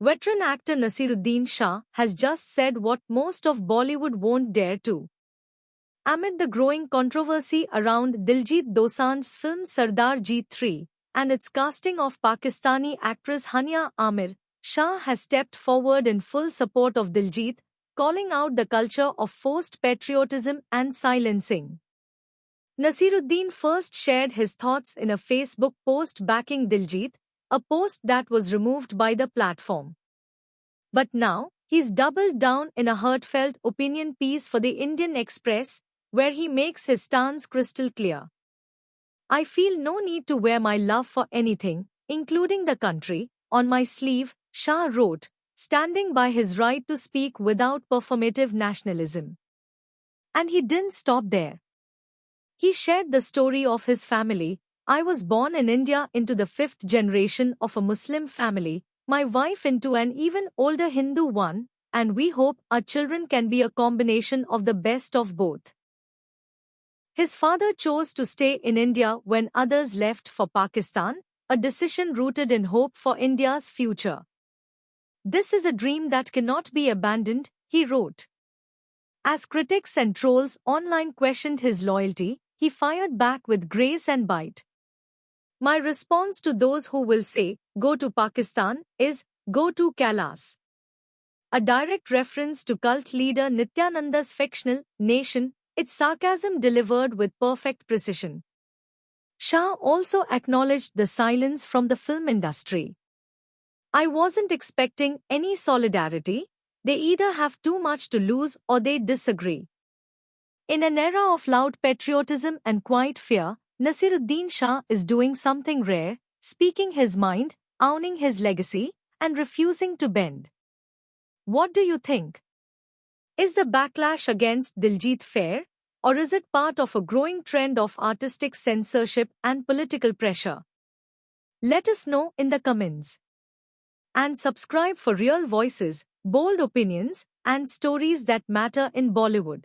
Veteran actor Naseeruddin Shah has just said what most of Bollywood won't dare to. Amid the growing controversy around Diljit Dosanjh's film Sardar Ji 3 and its casting of Pakistani actress Hania Amir, Shah has stepped forward in full support of Diljit, calling out the culture of forced patriotism and silencing. Naseeruddin first shared his thoughts in a Facebook post backing Diljit, a post that was removed by the platform. But now, he's doubled down in a heartfelt opinion piece for the Indian Express, where he makes his stance crystal clear. I feel no need to wear my love for anything, including the country, on my sleeve, Shah wrote, standing by his right to speak without performative nationalism. And he didn't stop there. He shared the story of his family. I was born in India into the fifth generation of a Muslim family, my wife into an even older Hindu one, and we hope our children can be a combination of the best of both. His father chose to stay in India when others left for Pakistan, a decision rooted in hope for India's future. This is a dream that cannot be abandoned, he wrote. As critics and trolls online questioned his loyalty, he fired back with grace and bite. My response to those who will say, go to Pakistan, is, go to Kailas. A direct reference to cult leader Nityananda's fictional nation, its sarcasm delivered with perfect precision. Shah also acknowledged the silence from the film industry. I wasn't expecting any solidarity. They either have too much to lose or they disagree. In an era of loud patriotism and quiet fear, Naseeruddin Shah is doing something rare, speaking his mind, owning his legacy, and refusing to bend. What do you think? Is the backlash against Diljit fair, or is it part of a growing trend of artistic censorship and political pressure? Let us know in the comments. And subscribe for real voices, bold opinions, and stories that matter in Bollywood.